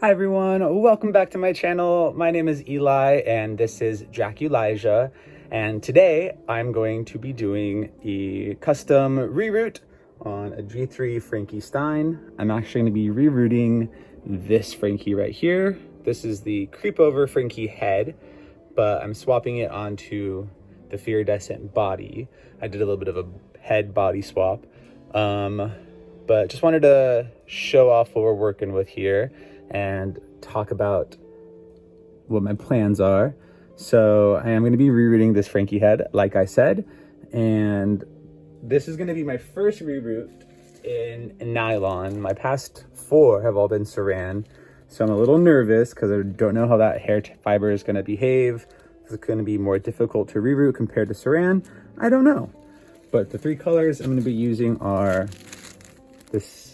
Hi everyone, welcome back to my channel. My name is Eli and this is Draculaura, and today I'm going to be doing a custom reroot on a G3 Frankie Stein. I'm actually going to be rerooting this Frankie right here. This is the creep over Frankie head, but I'm swapping it onto the Fearidescent body. I did a little bit of a head body swap, but just wanted to show off what we're working with here and talk about what my plans are. So I am going to be rerooting this Frankie head, like I said, and this is going to be my first reroot in nylon. My past 4 have all been saran, so I'm a little nervous because I don't know how that hair fiber is going to behave. Is it going to be more difficult to reroot compared to saran? I don't know. But the 3 colors I'm going to be using are this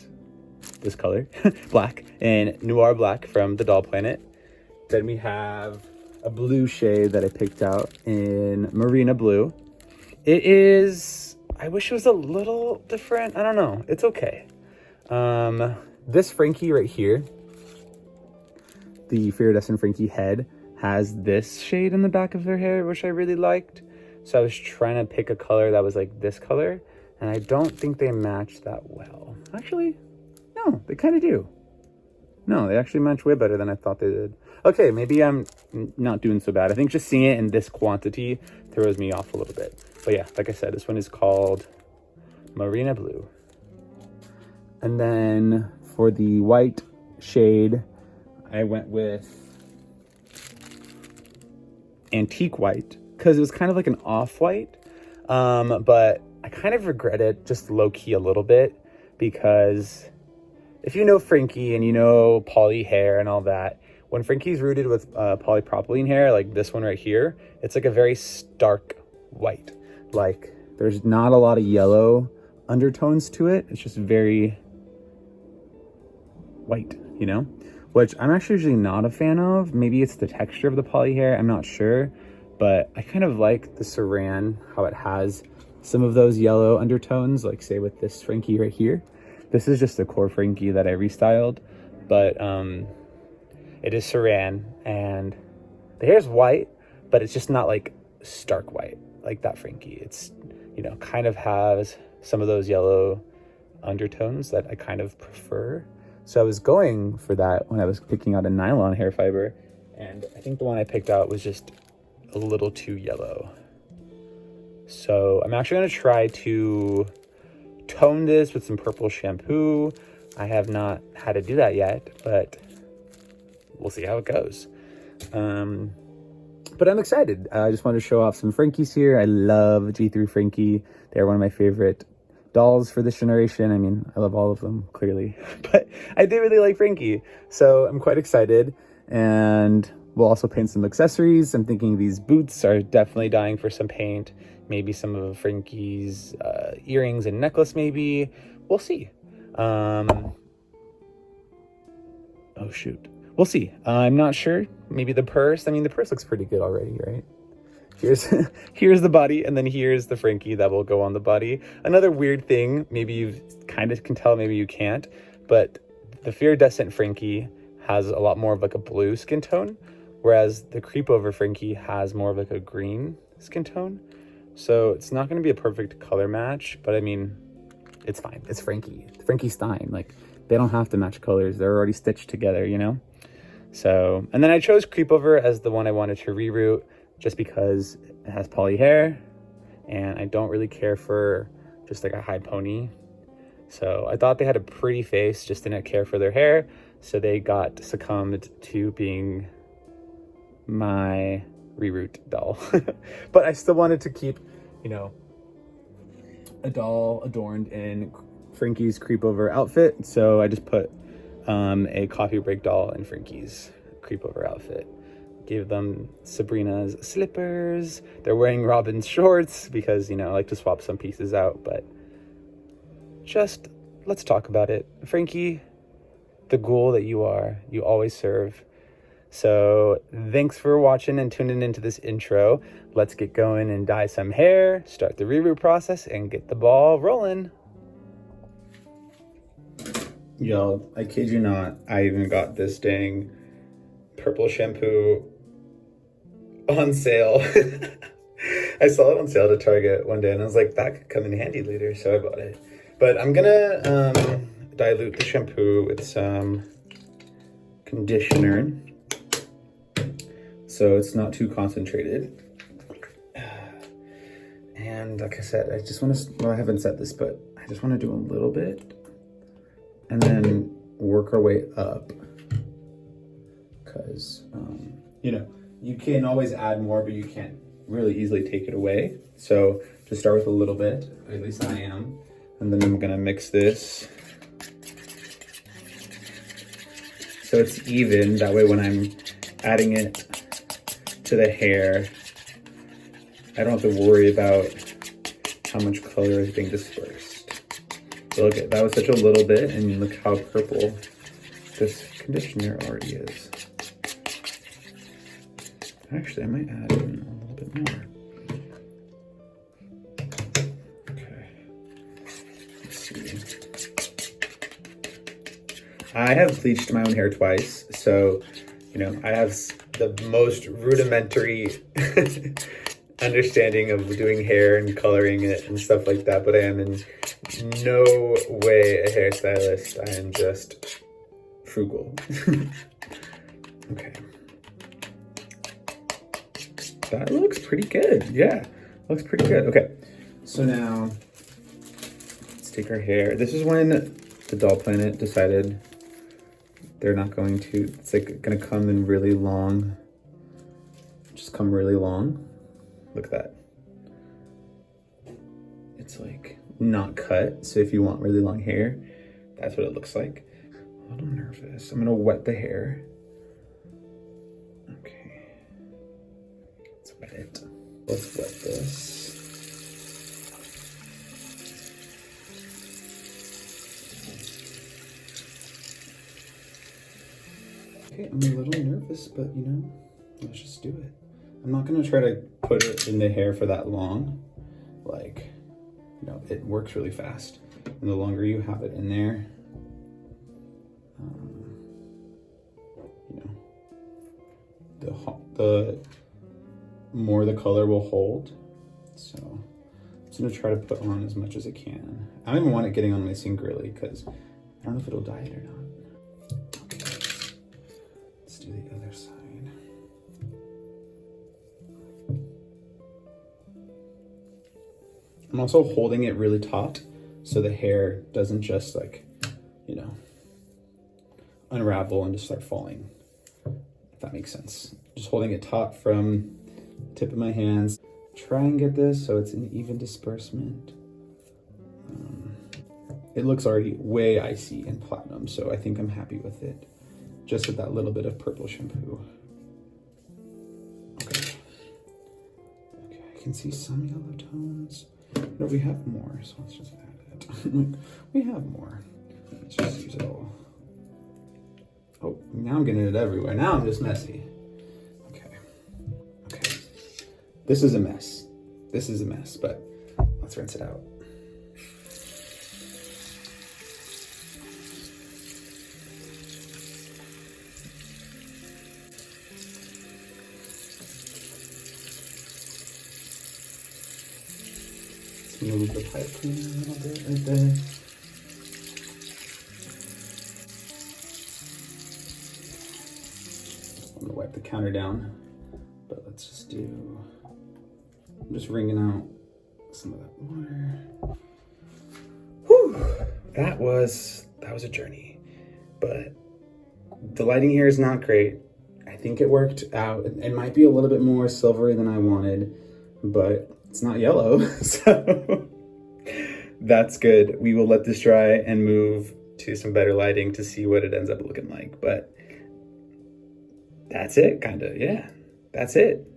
color, black, and Noir Black from the Doll Planet. Then we have a blue shade that I picked out in Marina Blue. It is, I wish it was a little different. I don't know. It's okay. This Frankie right here, the Fearidescent Frankie head, has this shade in the back of their hair, which I really liked. So I was trying to pick a color that was like this color, and I don't think they match that well. Actually, no, they kind of do. No, they actually match way better than I thought they did. Okay, maybe I'm not doing so bad. I think just seeing it in this quantity throws me off a little bit. But yeah, like I said, this one is called Marina Blue. And then for the white shade, I went with Antique White because it was kind of like an off-white. But I kind of regret it just low-key a little bit because if you know Frankie and you know poly hair and all that, when Frankie's rooted with polypropylene hair, like this one right here, it's like a very stark white. Like there's not a lot of yellow undertones to it. It's just very white, you know, which I'm actually usually not a fan of. Maybe it's the texture of the poly hair, I'm not sure, but I kind of like the saran, how it has some of those yellow undertones, like say with this Frankie right here. This is just a core Frankie that I restyled, but it is saran, and the hair's white, but it's just not like stark white like that Frankie. It's, you know, kind of has some of those yellow undertones that I kind of prefer. So I was going for that when I was picking out a nylon hair fiber, and I think the one I picked out was just a little too yellow. So I'm actually going to try to tone this with some purple shampoo. I have not had to do that yet, but we'll see how it goes. But I'm excited. I just wanted to show off some Frankies here. I love G3 Frankie. They're one of my favorite dolls for this generation. I mean, I love all of them, clearly, but I do really like Frankie. So I'm quite excited, and we'll also paint some accessories. I'm thinking these boots are definitely dying for some paint. Maybe some of Frankie's earrings and necklace, maybe. We'll see. Oh, shoot. We'll see. I'm not sure. Maybe the purse. I mean, the purse looks pretty good already, right? Here's the body, and then here's the Frankie that will go on the body. Another weird thing, maybe you kind of can tell, maybe you can't, but the Fearidescent Frankie has a lot more of like a blue skin tone, whereas the Creep Over Frankie has more of like a green skin tone. So it's not going to be a perfect color match, but I mean, it's fine. It's Frankie Stein. Like, they don't have to match colors. They're already stitched together, you know? So, and then I chose Creep Over as the one I wanted to reroot just because it has poly hair, and I don't really care for just like a high pony. So I thought they had a pretty face, just didn't care for their hair. So they got succumbed to being my reroot doll. But I still wanted to keep, you know, a doll adorned in Frankie's Creep Over outfit. So I just put a coffee break doll in Frankie's Creep Over outfit. Gave them Sabrina's slippers. They're wearing Robin's shorts because, you know, I like to swap some pieces out. But just let's talk about it. Frankie, the ghoul that you are, you always serve. So thanks for watching and tuning into this intro. Let's get going and dye some hair, start the reroot process, and get the ball rolling. Y'all, I kid you not, I even got this dang purple shampoo on sale. I saw it on sale at Target one day and I was like, that could come in handy later, so I bought it. But I'm gonna dilute the shampoo with some conditioner so it's not too concentrated. And like I said, I just want to, well, I haven't said this, but I just want to do a little bit and then work our way up. Because, you know, you can always add more, but you can't really easily take it away. So just start with a little bit, at least I am. And then I'm gonna mix this so it's even. That way when I'm adding it to the hair, I don't have to worry about how much color is being dispersed. So look at that, was such a little bit, and look how purple this conditioner already is. Actually, I might add in a little bit more. Okay, let's see. I have bleached my own hair twice, so, you know, I have the most rudimentary understanding of doing hair and coloring it and stuff like that, but I am in no way a hairstylist. I am just frugal. Okay. That looks pretty good. Yeah, looks pretty good. Okay, so now let's take our hair. This is when the doll planet decided they're not going to, it's like gonna come in really long, just come really long. Look at that. It's like not cut. So if you want really long hair, that's what it looks like. A little nervous. I'm gonna wet the hair. Okay. Let's wet it. Let's wet this. Okay, I'm a little nervous, but you know, let's just do it. I'm not gonna try to put it in the hair for that long. Like, you know, it works really fast. And the longer you have it in there, you know, the more the color will hold. So I'm just gonna try to put on as much as I can. I don't even want it getting on my sink really, because I don't know if it'll dye it or not. Okay, let's do the other side. I'm also holding it really taut so the hair doesn't just like, you know, unravel and just start falling, if that makes sense. Just holding it taut from the tip of my hands. Try and get this so it's an even disbursement. It looks already way icy and platinum, so I think I'm happy with it. Just with that little bit of purple shampoo. Okay. Okay, I can see some yellow tones. No, we have more, so let's just add it. We have more. Let's just use it all. Oh, now I'm getting it everywhere. Now I'm just messy. Okay. Okay. This is a mess. This is a mess, but let's rinse it out. Move the pipe cleaner a little bit right there. I'm gonna wipe the counter down, but let's just do, I'm just wringing out some of that water. Whew, that was a journey, but the lighting here is not great. I think it worked out. It might be a little bit more silvery than I wanted, but it's not yellow, so that's good. We will let this dry and move to some better lighting to see what it ends up looking like. But that's it, kind of. Yeah, that's it.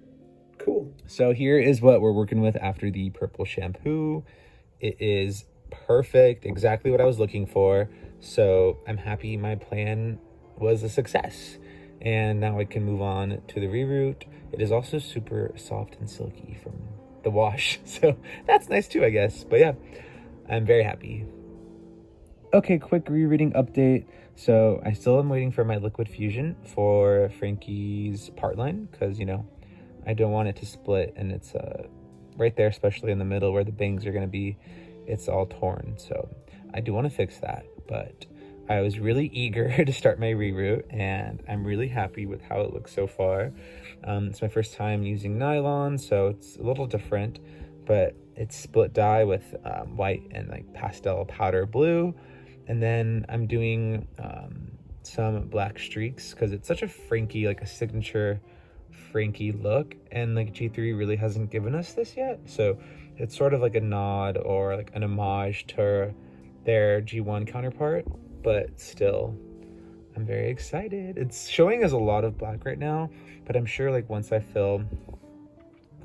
Cool. So here is what we're working with after the purple shampoo. It is perfect, exactly what I was looking for. So I'm happy my plan was a success. And now I can move on to the reroot. It is also super soft and silky from the wash, so that's nice too, I guess. But yeah, I'm very happy. Okay, quick rereading update. So I still am waiting for my liquid fusion for Frankie's part line, because, you know, I don't want it to split, and it's right there, especially in the middle where the bangs are going to be, it's all torn. So I do want to fix that, but I was really eager to start my reroot, and I'm really happy with how it looks so far. It's my first time using nylon, so it's a little different, but it's split dye with white and like pastel powder blue. And then I'm doing some black streaks because it's such a Frankie, like a signature Frankie look, and like G3 really hasn't given us this yet. So it's sort of like a nod or like an homage to their G1 counterpart, but still, I'm very excited. It's showing as a lot of black right now, but I'm sure like once I fill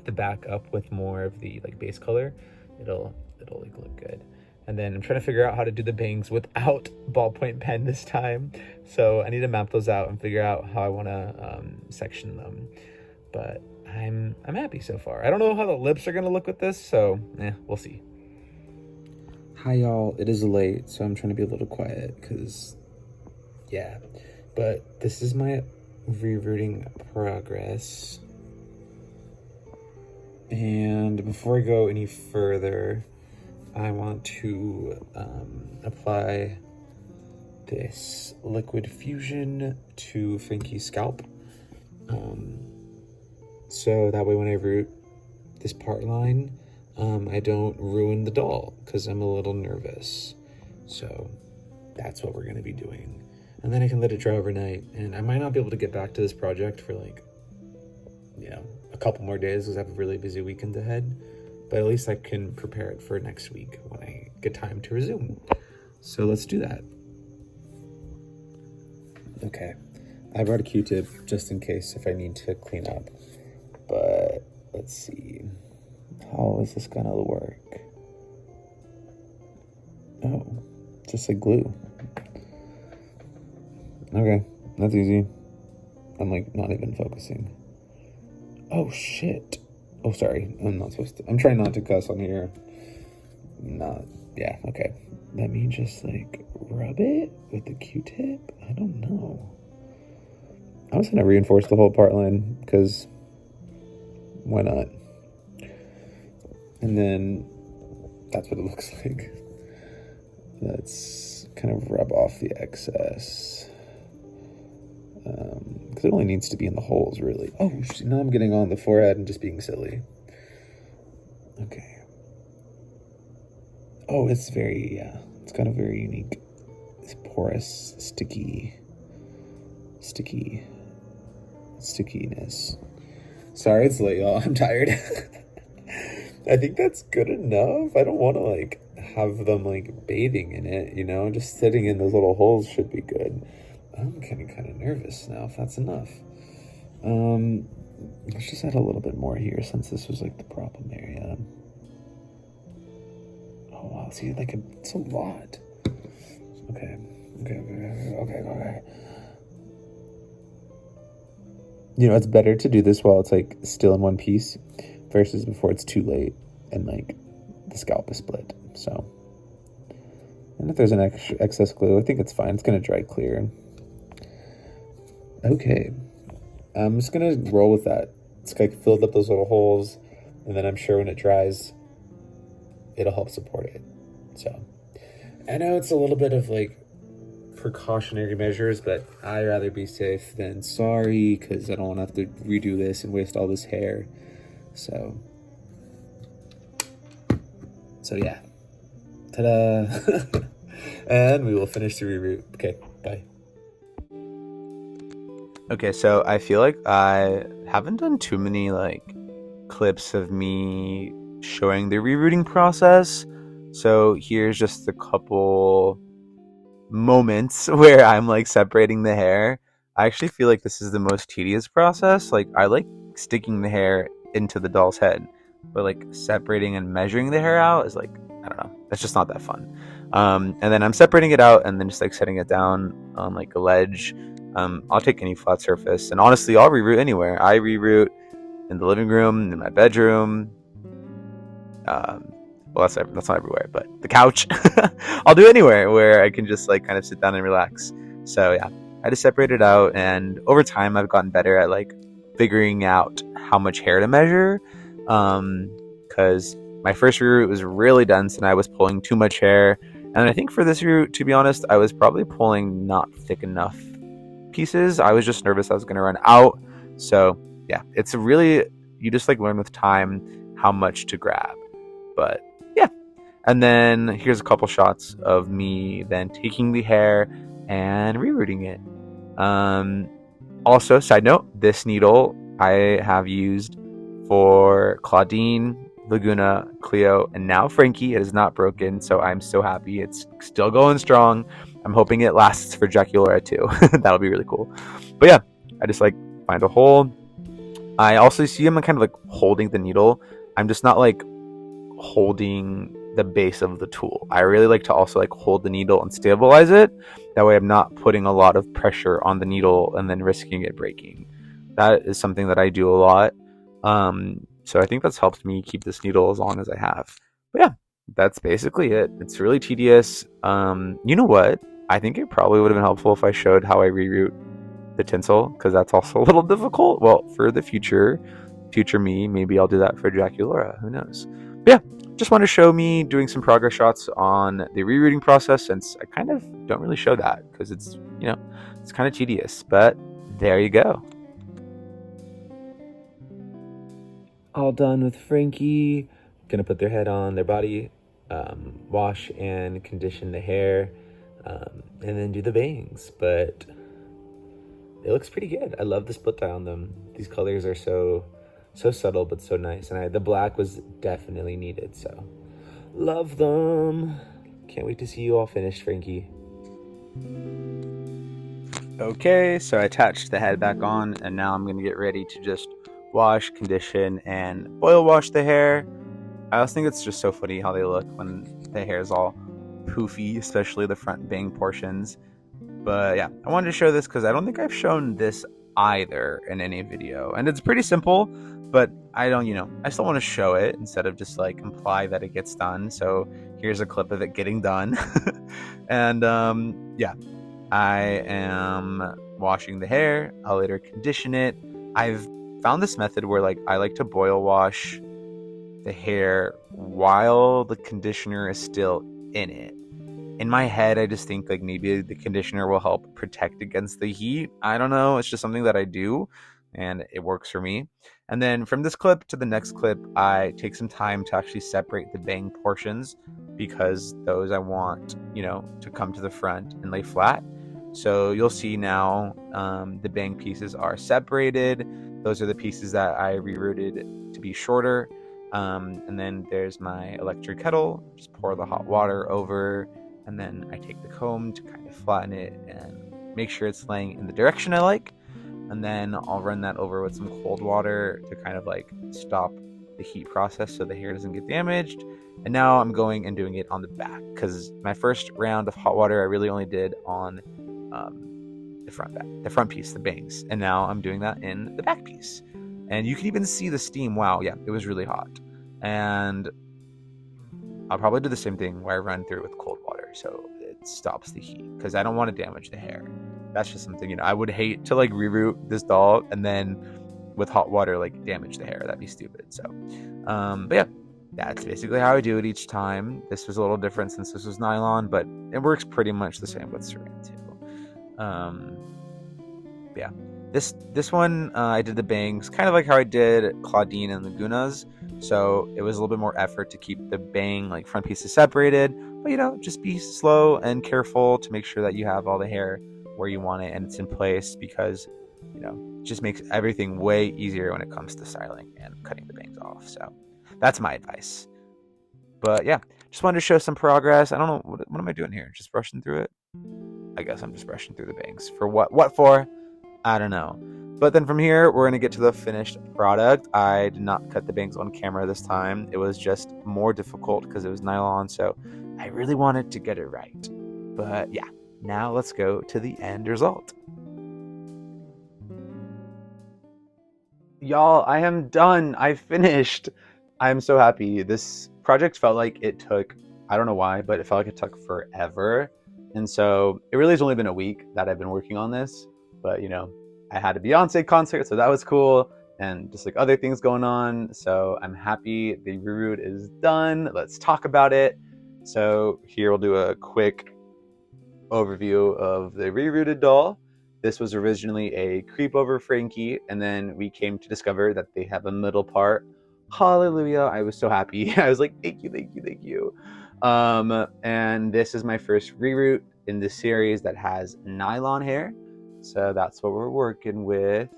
the back up with more of the like base color, it'll like look good. And then I'm trying to figure out how to do the bangs without ballpoint pen this time. So I need to map those out and figure out how I want to section them. But I'm happy so far. I don't know how the lips are gonna look with this, so we'll see. Hi y'all, it is late, so I'm trying to be a little quiet because, yeah. But this is my rerooting progress. And before I go any further, I want to apply this liquid fusion to Frankie's scalp. So that way when I root this part line, I don't ruin the doll because I'm a little nervous. So that's what we're going to be doing. And then I can let it dry overnight. And I might not be able to get back to this project for like, you know, a couple more days because I have a really busy weekend ahead. But at least I can prepare it for next week when I get time to resume. So let's do that. Okay, I brought a Q-tip just in case if I need to clean up. But let's see, how is this gonna work? Oh, just like glue. Okay, that's easy. I'm like not even focusing. Oh shit. Oh, sorry, I'm not supposed to. I'm trying not to cuss on here. Yeah, okay. Let me just like rub it with the Q-tip. I don't know. I was gonna reinforce the whole part line because why not? And then that's what it looks like. Let's kind of rub off the excess. Because it only needs to be in the holes, really. Oh, now I'm getting on the forehead and just being silly. Okay. Oh, it's very, yeah. It's got a very unique, it's porous, stickiness. Sorry, it's late, y'all. I'm tired. I think that's good enough. I don't want to, like, have them, like, bathing in it, you know? Just sitting in those little holes should be good. I'm getting kind of nervous now, if that's enough. Let's just add a little bit more here since this was like the problem area. Oh wow, see, like it's a lot. Okay. You know, it's better to do this while it's like still in one piece versus before it's too late and like the scalp is split. So, and if there's an excess glue, I think it's fine. It's gonna dry clear. Okay, I'm just gonna roll with that. It's like filled up those little holes, and then I'm sure when it dries, it'll help support it. So, I know it's a little bit of like precautionary measures, but I'd rather be safe than sorry because I don't want to have to redo this and waste all this hair. So yeah, ta-da! And we will finish the reroot. Okay, bye. Okay, so I feel like I haven't done too many like clips of me showing the rerooting process. So here's just a couple moments where I'm like separating the hair. I actually feel like this is the most tedious process. Like I like sticking the hair into the doll's head, but like separating and measuring the hair out is like, I don't know, it's just not that fun. And then I'm separating it out and then just like setting it down on like a ledge. I'll take any flat surface, and honestly, I'll reroot anywhere. I reroot in the living room, in my bedroom, well, that's not everywhere, but the couch. I'll do anywhere where I can just like kind of sit down and relax. So yeah, I just separated it out, and over time I've gotten better at like figuring out how much hair to measure. Because my first reroot was really dense and I was pulling too much hair. And I think for this reroot, to be honest, I was probably pulling not thick enough pieces. I was just nervous I was going to run out. So yeah, it's really, you just like learn with time how much to grab. But yeah. And then here's a couple shots of me then taking the hair and rerooting it. Also, side note, this needle I have used for Claudine, Laguna, Cleo, and now Frankie. It is not broken, so I'm so happy. It's still going strong. I'm hoping it lasts for Draculaura too. That'll be really cool. But yeah, I just like find a hole. I also see him kind of like holding the needle. I'm just not like holding the base of the tool. I really like to also like hold the needle and stabilize it. That way I'm not putting a lot of pressure on the needle and then risking it breaking. That is something that I do a lot. So I think that's helped me keep this needle as long as I have. But yeah, that's basically it. It's really tedious. You know what? I think it probably would have been helpful if I showed how I reroot the tinsel, because that's also a little difficult. Well, for the future me, maybe I'll do that for Draculaura. Who knows? But yeah, just want to show me doing some progress shots on the rerooting process, since I kind of don't really show that because it's, you know, it's kind of tedious. But there you go. All done with Frankie. Gonna put their head on, their body, wash and condition the hair, and then do the bangs. But it looks pretty good. I love the split dye on them. These colors are so subtle but so nice, and the black was definitely needed, so love them. Can't wait to see you all finished, Frankie. Okay, so I attached the head back on, and now I'm gonna get ready to just wash, condition, and oil wash the hair. I also think it's just so funny how they look when the hair is all poofy, especially the front bang portions. But yeah, I wanted to show this because I don't think I've shown this either in any video, and it's pretty simple, but I don't, I still want to show it instead of just like imply that it gets done. So here's a clip of it getting done. And yeah, I am washing the hair. I'll later condition it. I've found this method where like I like to boil wash the hair while the conditioner is still in it. In my head, I just think like maybe the conditioner will help protect against the heat. I don't know. It's just something that I do, and it works for me. And then from this clip to the next clip, I take some time to actually separate the bang portions, because those I want, to come to the front and lay flat. So you'll see now the bang pieces are separated. Those are the pieces that I rerooted to be shorter. And then there's my electric kettle. Just pour the hot water over, and then I take the comb to kind of flatten it and make sure it's laying in the direction I like. And then I'll run that over with some cold water to kind of like stop the heat process so the hair doesn't get damaged. And now I'm going and doing it on the back, because my first round of hot water I really only did on the front piece, the bangs. And now I'm doing that in the back piece. And you can even see the steam. Wow, yeah, it was really hot. And I'll probably do the same thing where I run through it with cold water so it stops the heat, because I don't want to damage the hair. That's just something, I would hate to like reroot this doll and then with hot water like damage the hair. That'd be stupid. So but yeah, that's basically how I do it each time. This was a little different since this was nylon, but it works pretty much the same with saran too. Yeah, this one I did the bangs kind of like how I did Claudine and Laguna's, so it was a little bit more effort to keep the bang like front pieces separated, but just be slow and careful to make sure that you have all the hair where you want it and it's in place, because it just makes everything way easier when it comes to styling and cutting the bangs off. So that's my advice. But yeah, just wanted to show some progress. I don't know, what am I doing here? Just brushing through it? I guess I'm just brushing through the bangs. For what for? I don't know. But then from here, we're going to get to the finished product. I did not cut the bangs on camera this time. It was just more difficult because it was nylon, so I really wanted to get it right. But yeah, now let's go to the end result. Y'all, I am done. I finished. I'm so happy. This project felt like it took, I don't know why, but it felt like it took forever. And so it really has only been a week that I've been working on this. But, you know, I had a Beyonce concert, so that was cool. And just like other things going on. So I'm happy the reroot is done. Let's talk about it. So here we'll do a quick overview of the rerooted doll. This was originally a creep over Frankie, and then we came to discover that they have a middle part. Hallelujah. I was so happy. I was like, thank you, thank you, thank you. And this is my first reroot in this series that has nylon hair. So that's what we're working with.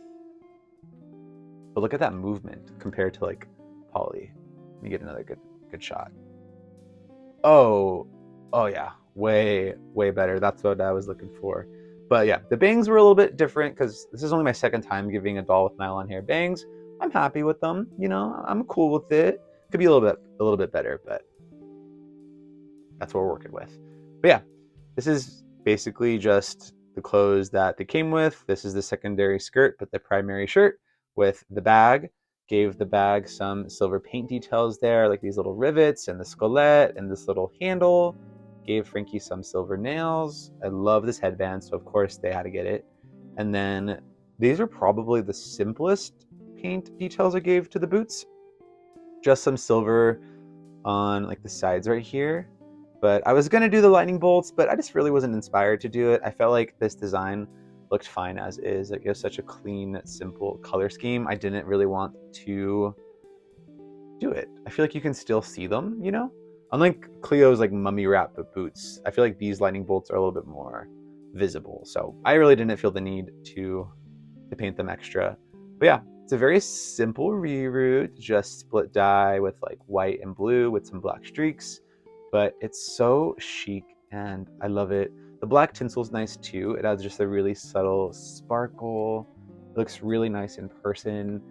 But look at that movement compared to like poly. Let me get another good shot. Oh, oh yeah, way better. That's what I was looking for. But yeah, the bangs were a little bit different because this is only my second time giving a doll with nylon hair bangs. I'm happy with them. You know, I'm cool with it. Could be a little bit better, but that's what we're working with. But yeah, this is basically just the clothes that they came with. This is the secondary skirt, but the primary shirt with the bag. Gave the bag some silver paint details there, like these little rivets and the skelet and this little handle. Gave Frankie some silver nails. I love this headband, so of course they had to get it. And then these are probably the simplest paint details I gave to the boots. Just some silver on like the sides right here. But I was gonna do the lightning bolts, but I just really wasn't inspired to do it. I felt like this design looked fine as is. Like it was such a clean, simple color scheme. I didn't really want to do it. I feel like you can still see them, you know? Unlike Cleo's like mummy wrap boots, I feel like these lightning bolts are a little bit more visible. So I really didn't feel the need to paint them extra. But yeah, it's a very simple reroot, just split dye with like white and blue with some black streaks. But it's so chic and I love it. The black tinsel's nice too. It adds just a really subtle sparkle. It looks really nice in person.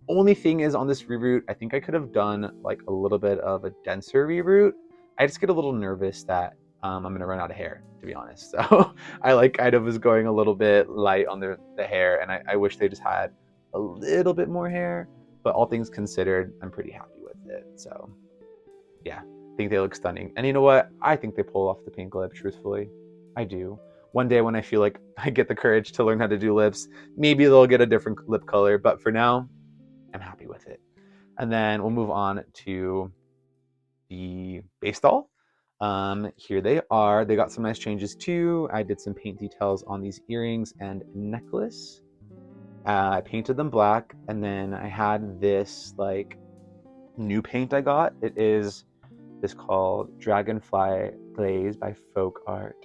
Only thing is on this reroot, I think I could have done like a little bit of a denser reroot. I just get a little nervous that I'm gonna run out of hair, to be honest. So I like kind of was going a little bit light on the hair, and I wish they just had a little bit more hair. But all things considered, I'm pretty happy with it. So yeah, I think they look stunning. And you know what? I think they pull off the pink lip, truthfully. I do. One day when I feel like I get the courage to learn how to do lips, maybe they'll get a different lip color. But for now, I'm happy with it. And then we'll move on to the base doll. Here they are. They got some nice changes too. I did some paint details on these earrings and necklace. I painted them black, and then I had this like new paint I got. It is this called Dragonfly Glaze by Folk Art.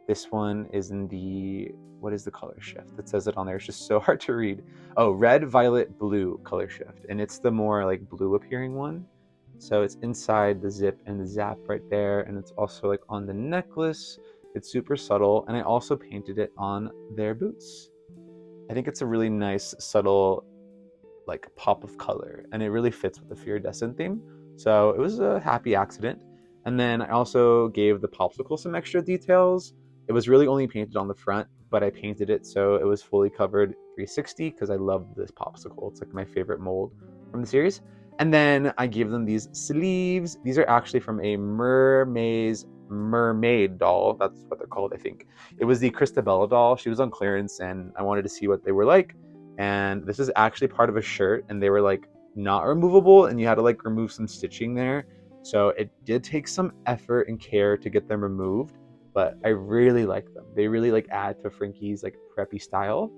This one is in the, what is the color shift? It says it on there. It's just so hard to read. Oh, red, violet, blue color shift. And it's the more like blue appearing one. So it's inside the zip and the zap right there. And it's also like on the necklace. It's super subtle. And I also painted it on their boots. I think it's a really nice, subtle like pop of color, and it really fits with the Fearidescent theme. So it was a happy accident. And then I also gave the popsicle some extra details. It was really only painted on the front, but I painted it so it was fully covered 360 because I love this popsicle. It's like my favorite mold from the series. And then I gave them these sleeves. These are actually from a mermaid doll. That's what they're called, I think. It was the Christabella doll. She was on clearance, and I wanted to see what they were like. And this is actually part of a shirt, and they were like not removable, and you had to like remove some stitching there. So it did take some effort and care to get them removed, but I really like them. They really like add to Frankie's like preppy style.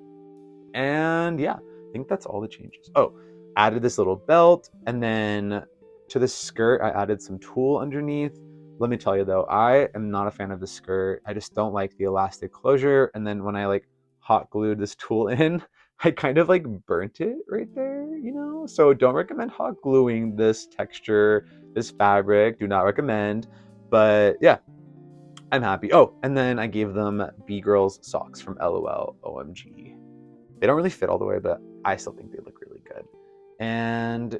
And yeah, I think that's all the changes. Oh, added this little belt, and then to the skirt, I added some tulle underneath. Let me tell you though, I am not a fan of the skirt. I just don't like the elastic closure. And then when I like hot glued this tulle in, I kind of like burnt it right there, you know? So don't recommend hot gluing this texture, this fabric. Do not recommend. But yeah, I'm happy. Oh, and then I gave them B-Girls socks from LOL OMG. They don't really fit all the way, but I still think they look really good. And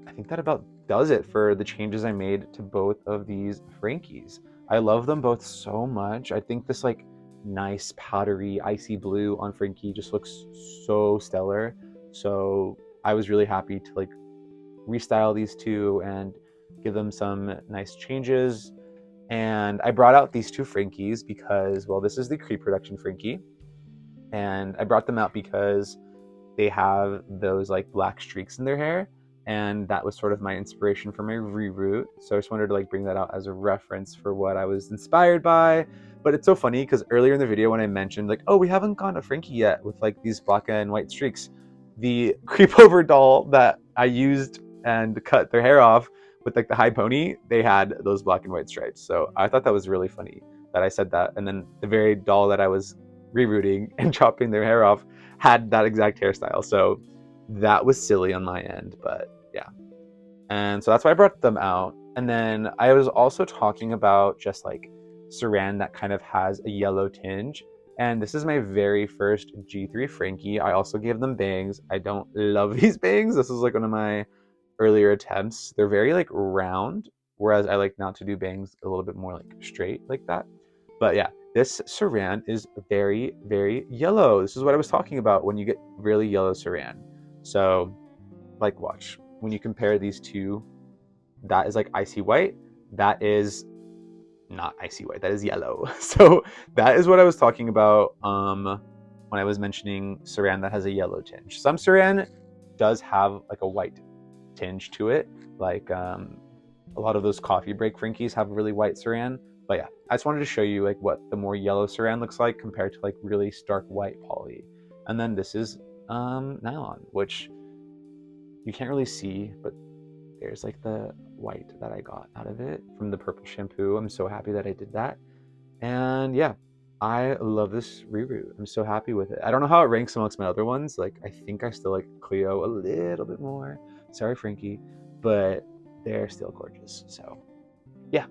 I think that about does it for the changes I made to both of these Frankies. I love them both so much. I think this like nice powdery icy blue on Frankie just looks so stellar. So I was really happy to like restyle these two and give them some nice changes. And I brought out these two Frankies because, well, this is the Creep Production Frankie, and I brought them out because they have those like black streaks in their hair, and that was sort of my inspiration for my reroot. So I just wanted to like bring that out as a reference for what I was inspired by. But it's so funny because earlier in the video when I mentioned like, oh, we haven't gotten a Frankie yet with like these black and white streaks, the creepover doll that I used and cut their hair off with like the high pony, they had those black and white stripes. So I thought that was really funny that I said that. And then the very doll that I was rerooting and chopping their hair off had that exact hairstyle. So that was silly on my end, but yeah. And so that's why I brought them out. And then I was also talking about just like Saran that kind of has a yellow tinge. And this is my very first G3 Frankie. I also gave them bangs. I don't love these bangs. This is like one of my earlier attempts. They're very like round, whereas I like now to do bangs a little bit more like straight like that. But yeah, this Saran is very, very yellow. This is what I was talking about when you get really yellow Saran. So like watch, when you compare these two, that is like icy white. That is not icy white, that is yellow. So that is what I was talking about when I was mentioning Saran that has a yellow tinge. Some Saran does have like a white tinge to it, like a lot of those coffee break Frankies have really white Saran. But yeah, I just wanted to show you like what the more yellow Saran looks like compared to like really stark white poly. And then this is nylon, which you can't really see, but there's like the white that I got out of it from the purple shampoo. I'm so happy that I did that. And yeah, I love this reroot. I'm so happy with it. I don't know how it ranks amongst my other ones. Like I think I still like Cleo a little bit more. Sorry, Frankie, but they're still gorgeous. So yeah,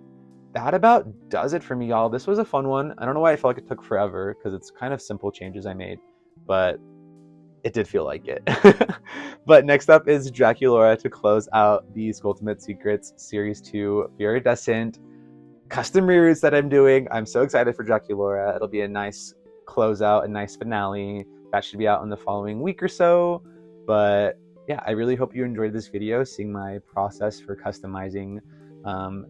that about does it for me, y'all. This was a fun one. I don't know why I felt like it took forever because it's kind of simple changes I made, but it did feel like it. But next up is Draculaura to close out the Skulltimate Secrets Series 2 Fearidescent custom reroots that I'm doing. I'm so excited for Draculaura. It'll be a nice closeout, a nice finale. That should be out in the following week or so. But yeah, I really hope you enjoyed this video, seeing my process for customizing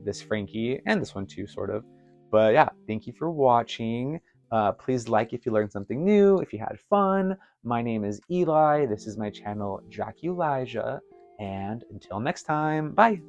this Frankie, and this one too, sort of. But yeah, thank you for watching. Please like if you learned something new, if you had fun. My name is Eli. This is my channel, Draculaura. And until next time, bye!